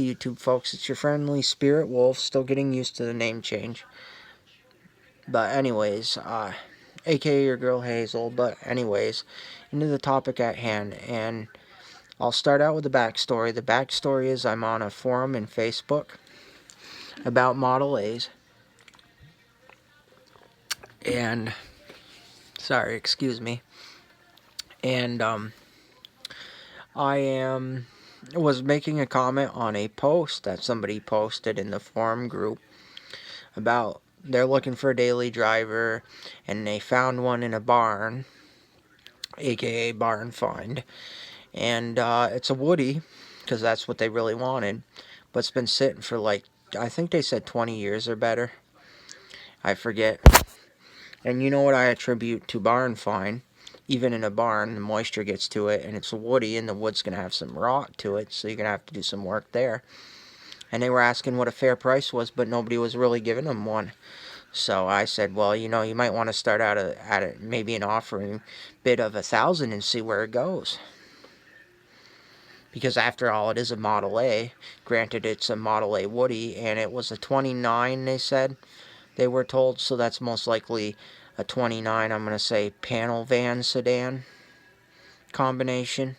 YouTube folks, it's your friendly Spirit Wolf, still getting used to the name change. But anyways, aka your girl Hazel, but anyways, into the topic at hand, and I'll start out with the backstory. The backstory is I'm on a forum in Facebook about Model A's, and, sorry, excuse me, and, I was making a comment on a post that somebody posted in the forum group about they're looking for a daily driver, and they found one in a barn, aka barn find, and it's a Woody, because that's what they really wanted, but it's been sitting for like, I think they said 20 years or better, I forget. And you know what I attribute to barn find? Even in a barn, the moisture gets to it, and it's a Woody, and the wood's going to have some rot to it, so you're going to have to do some work there. And they were asking what a fair price was, but nobody was really giving them one. So I said, well, you might want to start out at maybe an offering bid of $1,000 and see where it goes. Because after all, it is a Model A. Granted, it's a Model A Woody, and it was a 29, they said. They were told, so that's most likely a 29, I'm going to say, panel van sedan combination.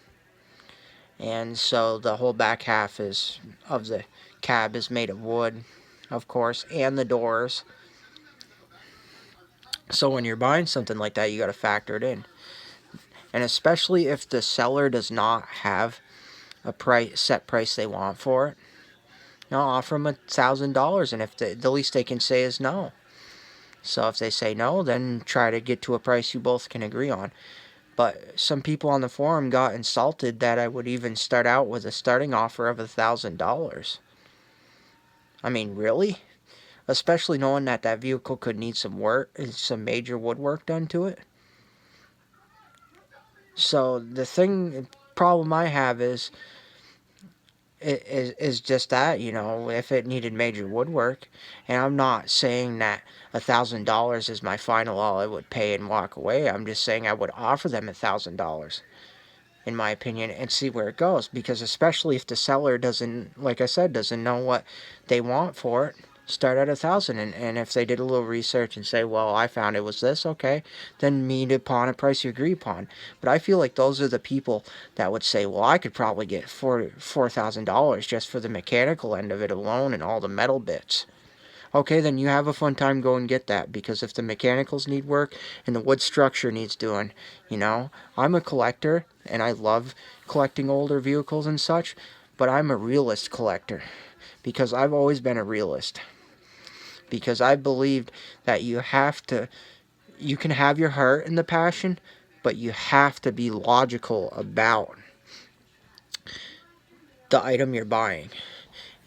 And so the whole back half of the cab is made of wood, of course, and the doors. So when you're buying something like that, you got to factor it in. And especially if the seller does not have a set price they want for it, offer them $1,000, and if the least they can say is no. So if they say no, then try to get to a price you both can agree on. But some people on the forum got insulted that I would even start out with a starting offer of $1,000. I mean, really? Especially knowing that that vehicle could need some work, some major woodwork done to it. So the problem I have is just that, if it needed major woodwork. And I'm not saying that $1,000 is my final all I would pay and walk away. I'm just saying I would offer them $1,000, in my opinion, and see where it goes. Because especially if the seller doesn't, like I said, doesn't know what they want for it, start at $1,000. And if they did a little research and say, well, I found it was this, okay, then meet upon a price you agree upon. But I feel like those are the people that would say, well, I could probably get $4,000 just for the mechanical end of it alone and all the metal bits. Okay, then you have a fun time, go and get that, because if the mechanicals need work and the wood structure needs doing, I'm a collector and I love collecting older vehicles and such, but I'm a realist collector because I've always been a realist. Because I believed that you can have your heart and the passion, but you have to be logical about the item you're buying.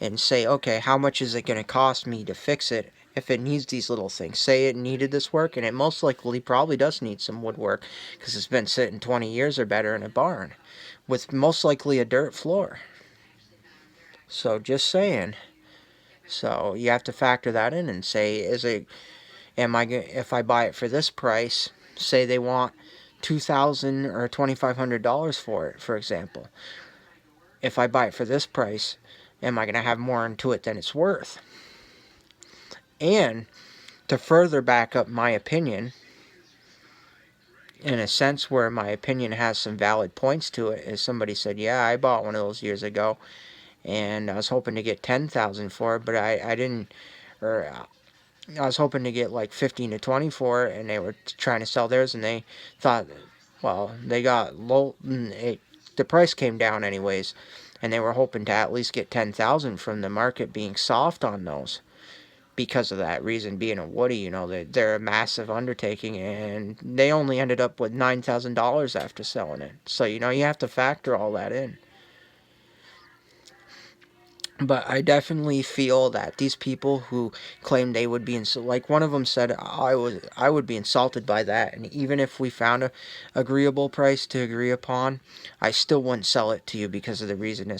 And say, okay, how much is it going to cost me to fix it if it needs these little things? Say it needed this work, and it most likely probably does need some woodwork because it's been sitting 20 years or better in a barn with most likely a dirt floor. So just saying. So you have to factor that in and say, if I buy it for this price, say they want $2,000 or $2,500 for it, for example. If I buy it for this price, am I going to have more into it than it's worth? And to further back up my opinion, in a sense where my opinion has some valid points to it, is somebody said, yeah, I bought one of those years ago, and I was hoping to get $10,000 for it, but I didn't, or I was hoping to get like 15 to 20 for it, and they were trying to sell theirs, and they thought, well, they got low, the price came down anyways, and they were hoping to at least get 10,000 from the market being soft on those. Because of that reason, being a Woody, they're a massive undertaking, and they only ended up with $9,000 after selling it. So, you have to factor all that in. But I definitely feel that these people who claim they would be like one of them said, I would be insulted by that, and even if we found a agreeable price to agree upon, I still wouldn't sell it to you because of the reason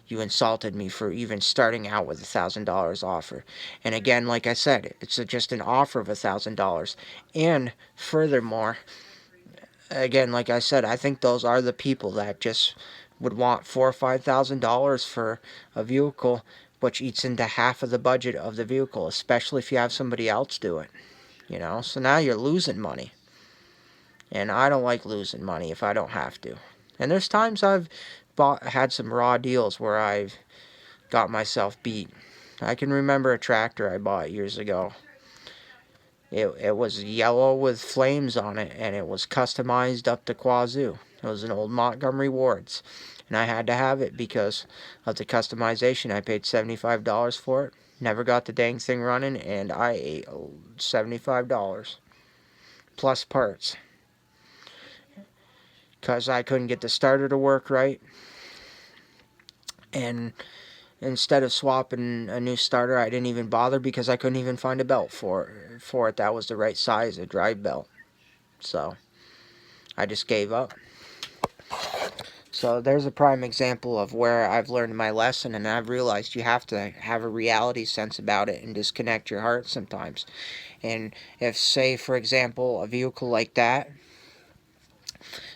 you insulted me for even starting out with $1,000 offer. And again, like I said, it's just an offer of $1,000. And furthermore, again, like I said, I think those are the people that just would want $4,000 or $5,000 for a vehicle, which eats into half of the budget of the vehicle, especially if you have somebody else do it. So now you're losing money. And I don't like losing money if I don't have to. And there's times I've had some raw deals where I've got myself beat. I can remember a tractor I bought years ago. It was yellow with flames on it, and it was customized up to Quazoo. It was an old Montgomery Ward's, and I had to have it because of the customization. I paid $75 for it. Never got the dang thing running, and I ate $75 plus parts because I couldn't get the starter to work right. And instead of swapping a new starter, I didn't even bother because I couldn't even find a belt for it that was the right size, a drive belt. So I just gave up. So there's a prime example of where I've learned my lesson, and I've realized you have to have a reality sense about it and disconnect your heart sometimes. And if, say, for example, a vehicle like that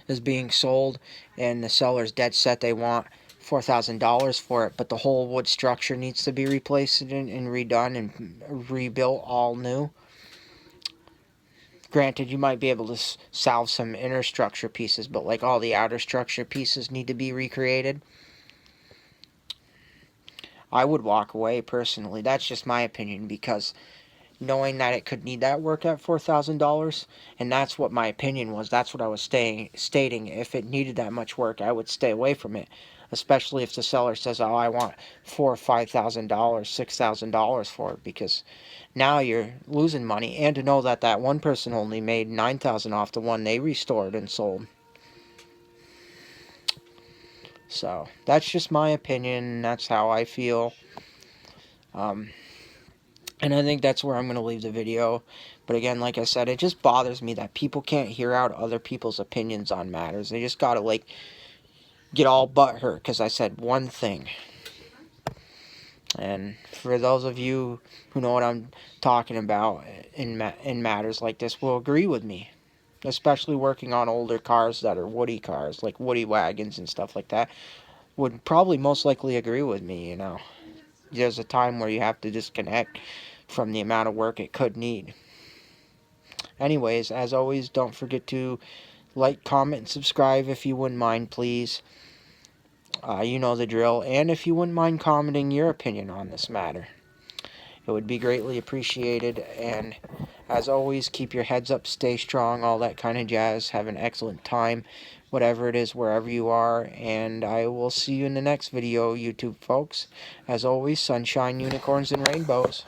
is being sold and the seller's dead set they want $4,000 for it, but the whole wood structure needs to be replaced and redone and rebuilt all new. Granted, you might be able to salve some inner structure pieces, but like all the outer structure pieces need to be recreated. I would walk away personally. That's just my opinion, because knowing that it could need that work at $4,000, and that's what my opinion was. That's what I was stating. If it needed that much work, I would stay away from it. Especially if the seller says, "Oh, I want $4,000 or $5,000, $6,000 for it," because now you're losing money. And to know that that one person only made $9,000 off the one they restored and sold. So that's just my opinion. That's how I feel. And I think that's where I'm going to leave the video. But again, like I said, it just bothers me that people can't hear out other people's opinions on matters. They just got to, get all butthurt because I said one thing. And for those of you who know what I'm talking about in matters like this will agree with me. Especially working on older cars that are woody cars, like woody wagons and stuff like that, would probably most likely agree with me, There's a time where you have to disconnect from the amount of work it could need. Anyways, as always, don't forget to like, comment, and subscribe if you wouldn't mind, please. You know the drill. And if you wouldn't mind commenting your opinion on this matter, it would be greatly appreciated. And as always, keep your heads up, stay strong, all that kind of jazz. Have an excellent time, whatever it is, wherever you are. And I will see you in the next video, YouTube folks. As always, sunshine, unicorns, and rainbows.